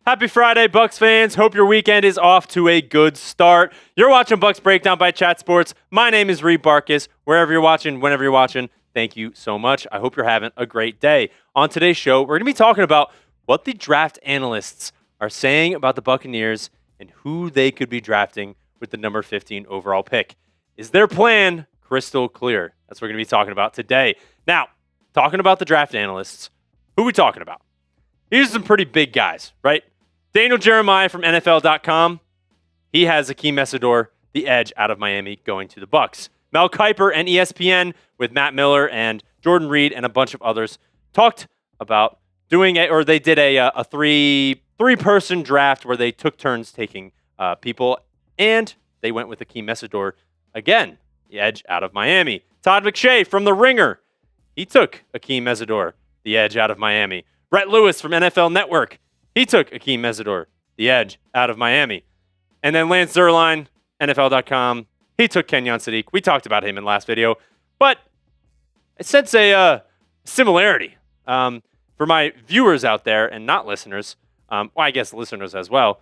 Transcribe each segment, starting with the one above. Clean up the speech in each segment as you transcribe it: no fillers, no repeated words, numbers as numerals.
Happy Friday, Bucs fans. Hope your weekend is off to a good start. You're watching Bucs Breakdown by Chat Sports. My name is Reed Barkus. Wherever you're watching, whenever you're watching, thank you so much. I hope you're having a great day. On today's show, we're going to be talking about what the draft analysts are saying about the Buccaneers and who they could be drafting with the number 15 overall pick. Is their plan crystal clear? That's what we're going to be talking about today. Now, talking about the draft analysts, who are we talking about? These are some pretty big guys, right? Daniel Jeremiah from NFL.com. He has Akheem Mesidor, the edge out of Miami, going to the Bucs. Mel Kiper and ESPN with Matt Miller and Jordan Reed and a bunch of others talked about doing it, or they did a three-person draft where they took turns taking people, and they went with Akheem Mesidor again, the edge out of Miami. Todd McShay from The Ringer. He took Akheem Mesidor, the edge out of Miami. Rhett Lewis from NFL Network. He took Akheem Mesidor, the edge, out of Miami. And then Lance Zierlein, NFL.com, he took Kenyon Sadiq. We talked about him in last video. But I sense a similarity for my viewers out there and not listeners. Well, I guess listeners as well.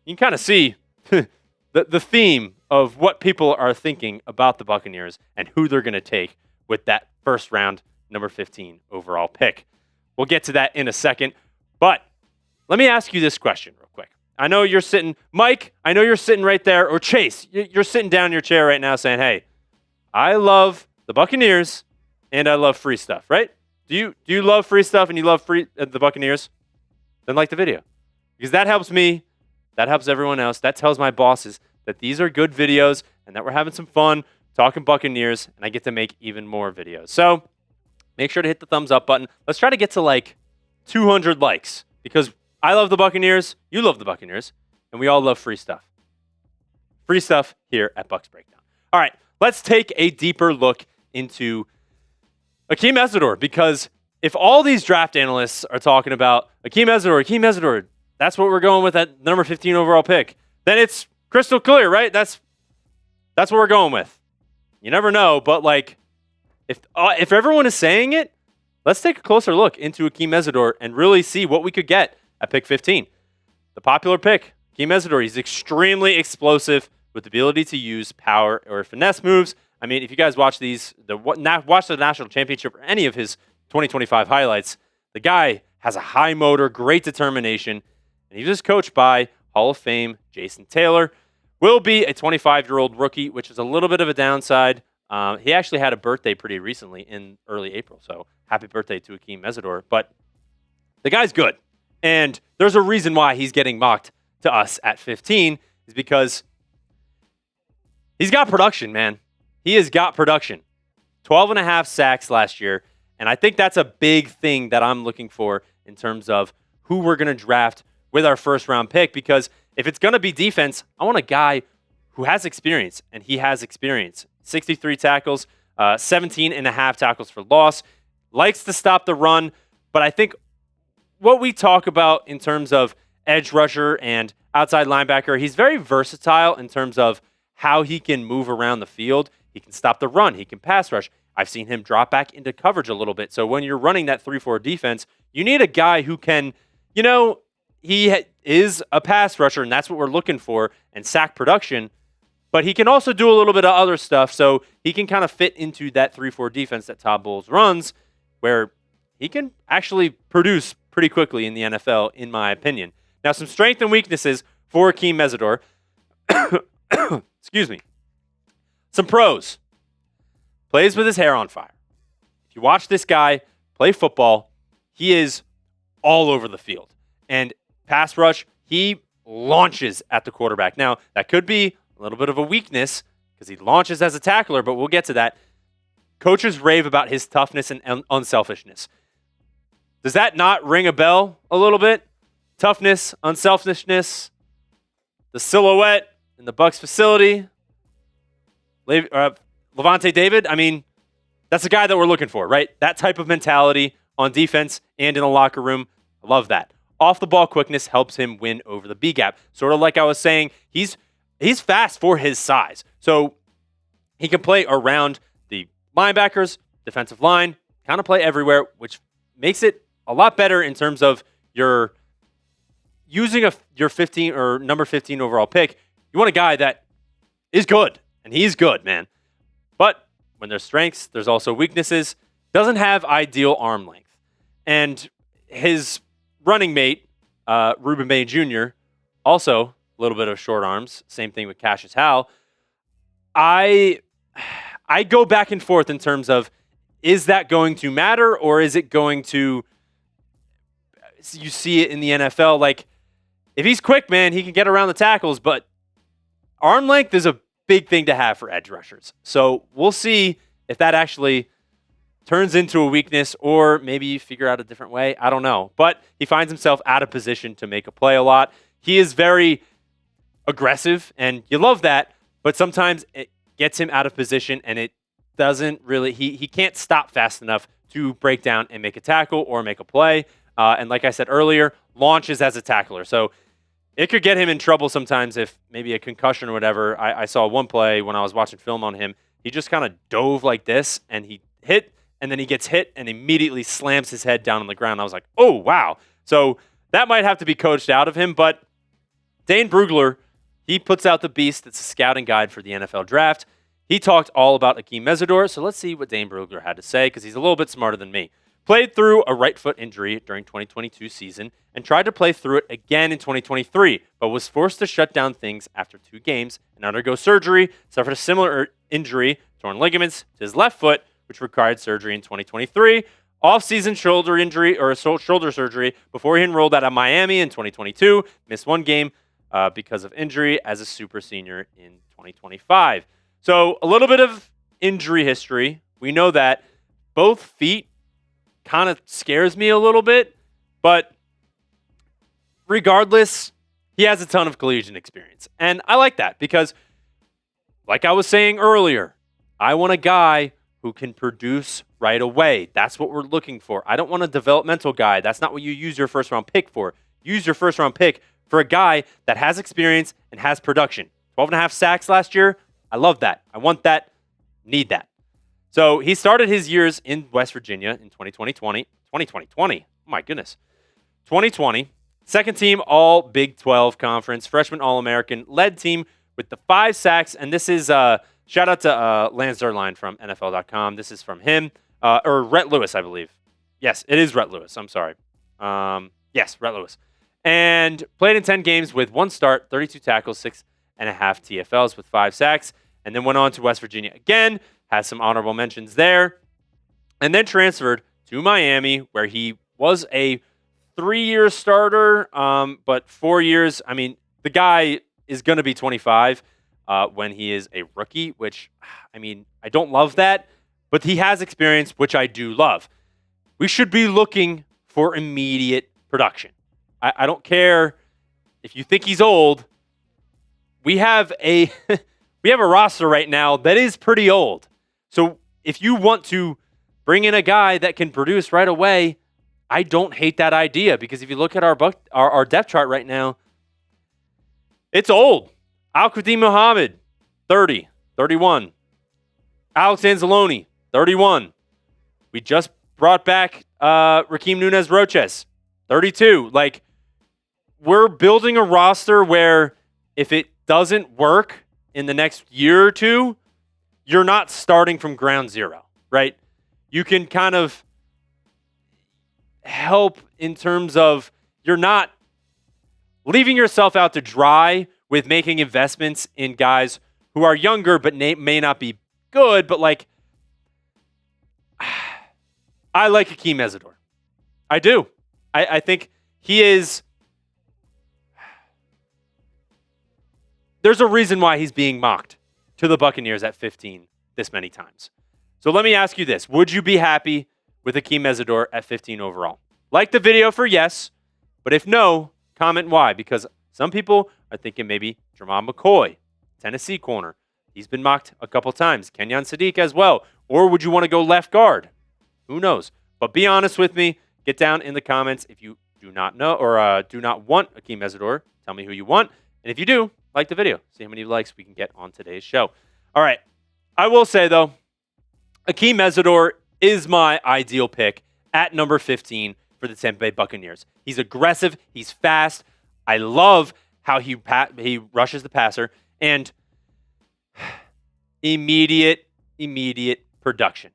You can kind of see the theme of what people are thinking about the Buccaneers and who they're going to take with that first round, number 15 overall pick. We'll get to that in a second. But let me ask you this question real quick. I know you're sitting, Mike, I know you're sitting right there, or Chase, you're sitting down in your chair right now saying, hey, I love the Buccaneers and I love free stuff, right? Do you love free stuff and you love the Buccaneers? Then like the video. Because that helps me, that helps everyone else, that tells my bosses that these are good videos and that we're having some fun talking Buccaneers, and I get to make even more videos. So make sure to hit the thumbs up button. Let's try to get to like 200 likes, because I love the Buccaneers, you love the Buccaneers, and we all love free stuff. Free stuff here at Bucs Breakdown. All right, let's take a deeper look into Akheem Mesidor, because if all these draft analysts are talking about Akheem Mesidor, that's what we're going with at number 15 overall pick, then it's crystal clear, right? That's what we're going with. You never know, but like if everyone is saying it, let's take a closer look into Akheem Mesidor and really see what we could get at pick 15. The popular pick, Akheem Mesidor, he's extremely explosive with the ability to use power or finesse moves. I mean, if you guys watch watch the national championship or any of his 2025 highlights, the guy has a high motor, great determination, and he was coached by Hall of Fame Jason Taylor. Will be a 25-year-old rookie, which is a little bit of a downside. He actually had a birthday pretty recently in early April, so happy birthday to Akheem Mesidor. But the guy's good, and there's a reason why he's getting mocked to us at 15 is because he's got production, man. He has got production. 12.5 sacks last year, and I think that's a big thing that I'm looking for in terms of who we're going to draft with our first-round pick, because if it's going to be defense, I want a guy who has experience, and he has experience. 63 tackles, 17.5 tackles for loss, likes to stop the run, but I think what we talk about in terms of edge rusher and outside linebacker, he's very versatile in terms of how he can move around the field. He can stop the run. He can pass rush. I've seen him drop back into coverage a little bit. So when you're running that 3-4 defense, you need a guy who can, he is a pass rusher, and that's what we're looking for, and sack production. But he can also do a little bit of other stuff, so he can kind of fit into that 3-4 defense that Todd Bowles runs, where he can actually produce pretty quickly in the NFL, in my opinion. Now, some strengths and weaknesses for Akheem Mesidor. Excuse me. Some pros. Plays with his hair on fire. If you watch this guy play football, he is all over the field. And pass rush, he launches at the quarterback. Now, that could be a little bit of a weakness because he launches as a tackler, but we'll get to that. Coaches rave about his toughness and unselfishness. Does that not ring a bell a little bit? Toughness, unselfishness, the silhouette in the Bucs facility. Levante David, I mean, that's the guy that we're looking for, right? That type of mentality on defense and in the locker room. I love that. Off the ball quickness helps him win over the B gap. Sort of like I was saying, he's fast for his size. So he can play around the linebackers, defensive line, kind of play everywhere, which makes it a lot better in terms of your using your 15 or number 15 overall pick, you want a guy that is good, and he's good, man. But when there's strengths, there's also weaknesses. Doesn't have ideal arm length. And his running mate, Ruben Bay Jr., also a little bit of short arms. Same thing with Cassius Howell. I go back and forth in terms of, is that going to matter, or is it going to, you see it in the NFL, like, if he's quick, man, he can get around the tackles, but arm length is a big thing to have for edge rushers. So we'll see if that actually turns into a weakness, or maybe you figure out a different way. I don't know. But he finds himself out of position to make a play a lot. He is very aggressive, and you love that, but sometimes it gets him out of position, and it doesn't really, he can't stop fast enough to break down and make a tackle or make a play. And like I said earlier, launches as a tackler. So it could get him in trouble sometimes if maybe a concussion or whatever. I saw one play when I was watching film on him. He just kind of dove like this, and he hit, and then he gets hit and immediately slams his head down on the ground. I was like, oh, wow. So that might have to be coached out of him. But Dane Brugler, he puts out the beast. It's a scouting guide for the NFL draft. He talked all about Akheem Mesidor. So let's see what Dane Brugler had to say, because he's a little bit smarter than me. Played through a right foot injury during 2022 season and tried to play through it again in 2023, but was forced to shut down things after 2 games and undergo surgery. Suffered a similar injury, torn ligaments to his left foot, which required surgery in 2023. Off-season shoulder injury or shoulder surgery before he enrolled at Miami in 2022. Missed 1 game because of injury as a super senior in 2025. So a little bit of injury history. We know that both feet kind of scares me a little bit, but regardless, he has a ton of collegiate experience. And I like that because, like I was saying earlier, I want a guy who can produce right away. That's what we're looking for. I don't want a developmental guy. That's not what you use your first-round pick for. Use your first-round pick for a guy that has experience and has production. 12.5 sacks last year. I love that. I want that. Need that. So he started his years in West Virginia in 2020. Oh my goodness. 2020. Second team All Big 12 Conference. Freshman All-American. Led team with the 5 sacks. And this is, shout out to Lance Zierlein from NFL.com. This is from him. Or Rhett Lewis, I believe. Yes, it is Rhett Lewis. I'm sorry. Yes, Rhett Lewis. And played in 10 games with 1 start, 32 tackles, 6.5 TFLs with 5 sacks. And then went on to West Virginia again. Has some honorable mentions there. And then transferred to Miami, where he was a 3-year starter, but 4 years. I mean, the guy is going to be 25 when he is a rookie, which, I mean, I don't love that, but he has experience, which I do love. We should be looking for immediate production. I don't care if you think he's old. We have a we have a roster right now that is pretty old. So if you want to bring in a guy that can produce right away, I don't hate that idea, because if you look at our depth chart right now, it's old. Al-Qadim Muhammad, 30, 31. Alex Anzalone, 31. We just brought back Raheem Nunez-Roches, 32. Like, we're building a roster where if it doesn't work in the next year or two, you're not starting from ground zero, right? You can kind of help in terms of you're not leaving yourself out to dry with making investments in guys who are younger but may not be good. But, like, I like Akheem Mesidor. I do. I think he is... There's a reason why he's being mocked to the Buccaneers at 15 this many times. So let me ask you this. Would you be happy with Akheem Mesidor at 15 overall? Like the video for yes, but if no, comment why. Because some people are thinking maybe Jermon McCoy, Tennessee corner. He's been mocked a couple times. Kenyon Sadiq as well. Or would you want to go left guard? Who knows? But be honest with me. Get down in the comments if you do not know or do not want Akheem Mesidor. Tell me who you want. And if you do, like the video. See how many likes we can get on today's show. All right. I will say, though, Akheem Mesidor is my ideal pick at number 15 for the Tampa Bay Buccaneers. He's aggressive. He's fast. I love how he rushes the passer and immediate production.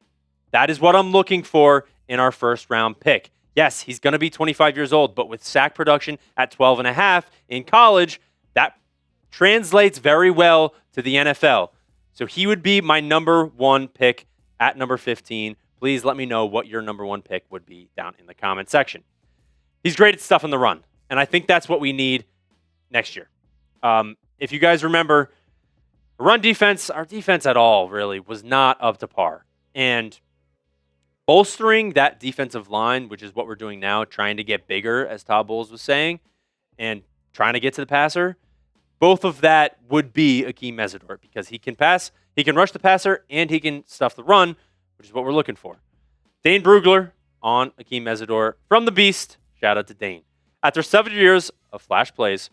That is what I'm looking for in our first round pick. Yes, he's going to be 25 years old, but with sack production at 12 and a half in college, that translates very well to the NFL. So he would be my number 1 pick at number 15. Please let me know what your number 1 pick would be down in the comment section. He's great at stuff on the run, and I think that's what we need next year. If you guys remember, run defense, our defense at all really was not up to par. And bolstering that defensive line, which is what we're doing now, trying to get bigger, as Todd Bowles was saying, and trying to get to the passer, both of that would be Akheem Mesidor because he can pass, he can rush the passer, and he can stuff the run, which is what we're looking for. Dane Brugler on Akheem Mesidor from the Beast. Shout out to Dane. After 7 years of flash plays,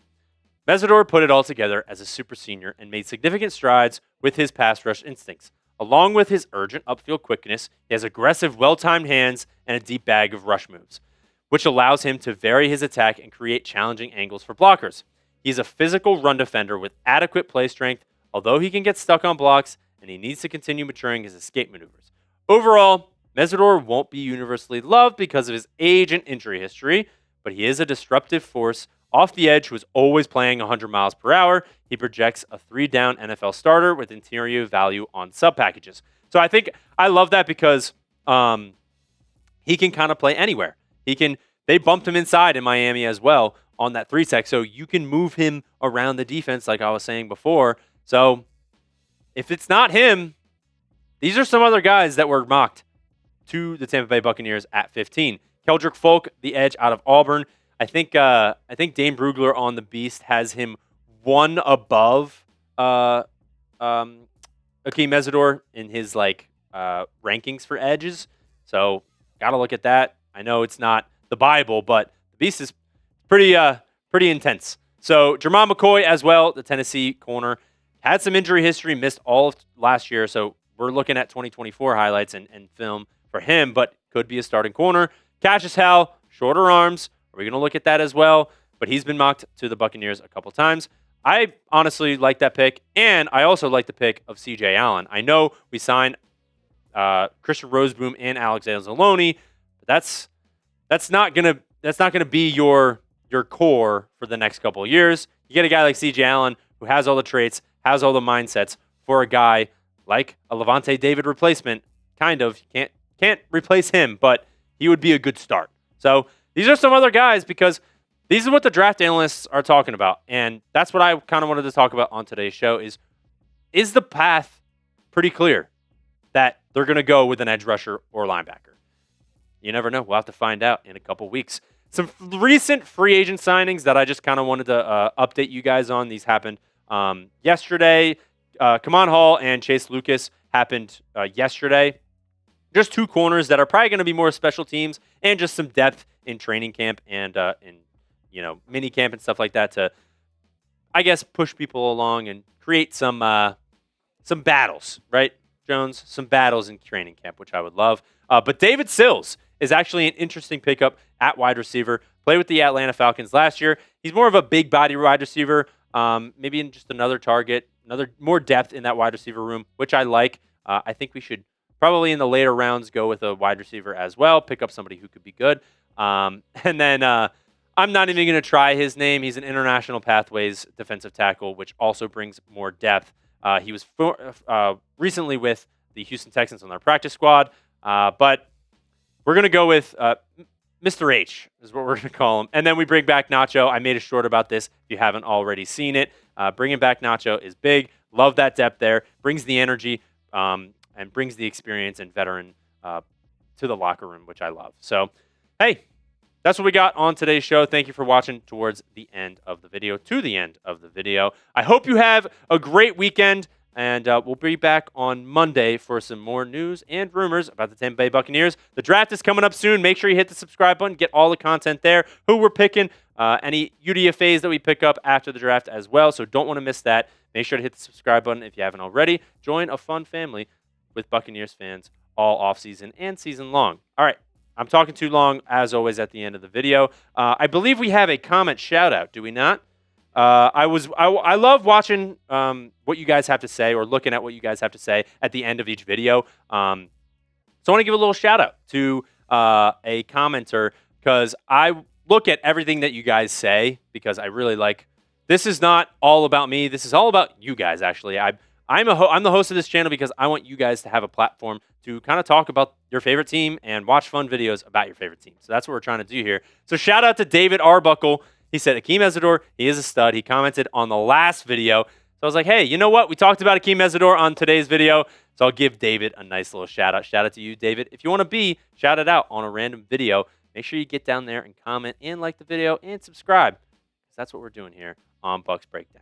Mesidor put it all together as a super senior and made significant strides with his pass rush instincts. Along with his urgent upfield quickness, he has aggressive, well-timed hands and a deep bag of rush moves, which allows him to vary his attack and create challenging angles for blockers. He's a physical run defender with adequate play strength, although he can get stuck on blocks, and he needs to continue maturing his escape maneuvers. Overall, Mesidor won't be universally loved because of his age and injury history, but he is a disruptive force off the edge who is always playing 100 miles per hour. He projects a 3-down NFL starter with interior value on sub packages. So I think I love that because he can kind of play anywhere. They bumped him inside in Miami as well on that 3-tech, so you can move him around the defense like I was saying before. So if it's not him, these are some other guys that were mocked to the Tampa Bay Buccaneers at 15. Keldrick Folk, the edge out of Auburn. I think Dane Brugler on the Beast has him 1 above Akheem Mesidor in his rankings for edges. So gotta look at that. I know it's not the Bible, but the Beast is pretty intense. So Jermon McCoy as well, the Tennessee corner, had some injury history, missed all of last year. So we're looking at 2024 highlights and film for him, but could be a starting corner. Cassius Howell, shorter arms. Are we going to look at that as well? But he's been mocked to the Buccaneers a couple times. I honestly like that pick, and I also like the pick of C.J. Allen. I know we signed Christian Roseboom and Alex Anzalone, but that's not gonna be your core for the next couple of years. You get a guy like C.J. Allen who has all the traits, has all the mindsets for a guy like a Levante David replacement. Kind of can't replace him, but he would be a good start. So these are some other guys because these are what the draft analysts are talking about. And that's what I kind of wanted to talk about on today's show is the path pretty clear that they're going to go with an edge rusher or linebacker? You never know. We'll have to find out in a couple weeks. Some recent free agent signings that I just kind of wanted to update you guys on. These happened yesterday. Kamon Hall and Chase Lucas happened yesterday. Just 2 corners that are probably going to be more special teams and just some depth in training camp and in mini camp and stuff like that to, I guess, push people along and create some battles, right, Jones? Some battles in training camp, which I would love. But David Sills is actually an interesting pickup at wide receiver. Played with the Atlanta Falcons last year. He's more of a big body wide receiver, maybe in just another target, more depth in that wide receiver room, which I like. I think we should probably in the later rounds go with a wide receiver as well, pick up somebody who could be good. And then I'm not even going to try his name. He's an International Pathways defensive tackle, which also brings more depth. He was recently with the Houston Texans on their practice squad, but we're going to go with Mr. H is what we're going to call him. And then we bring back Nacho. I made a short about this if you haven't already seen it. Bringing back Nacho is big. Love that depth there. Brings the energy and brings the experience and veteran to the locker room, which I love. So, hey, that's what we got on today's show. Thank you for watching to the end of the video. I hope you have a great weekend, and we'll be back on Monday for some more news and rumors about the Tampa Bay Buccaneers. The draft is coming up soon. Make sure you hit the subscribe button. Get all the content there. Who we're picking, any UDFAs that we pick up after the draft as well, so don't want to miss that. Make sure to hit the subscribe button if you haven't already. Join a fun family with Buccaneers fans all offseason and season long. All right. I'm talking too long, as always, at the end of the video. I believe we have a comment shout-out, do we not? I love watching what you guys have to say or looking at what you guys have to say at the end of each video. So I want to give a little shout-out to a commenter because I look at everything that you guys say because I really like. This is not all about me. This is all about you guys, actually. I'm the host of this channel because I want you guys to have a platform to kind of talk about your favorite team and watch fun videos about your favorite team. So that's what we're trying to do here. So shout out to David Arbuckle. He said, Akheem Mesidor, he is a stud. He commented on the last video. So I was like, hey, you know what? We talked about Akheem Mesidor on today's video. So I'll give David a nice little shout out. Shout out to you, David. If you want to be shouted out on a random video, make sure you get down there and comment and like the video and subscribe. Because that's what we're doing here on Bucs Breakdown.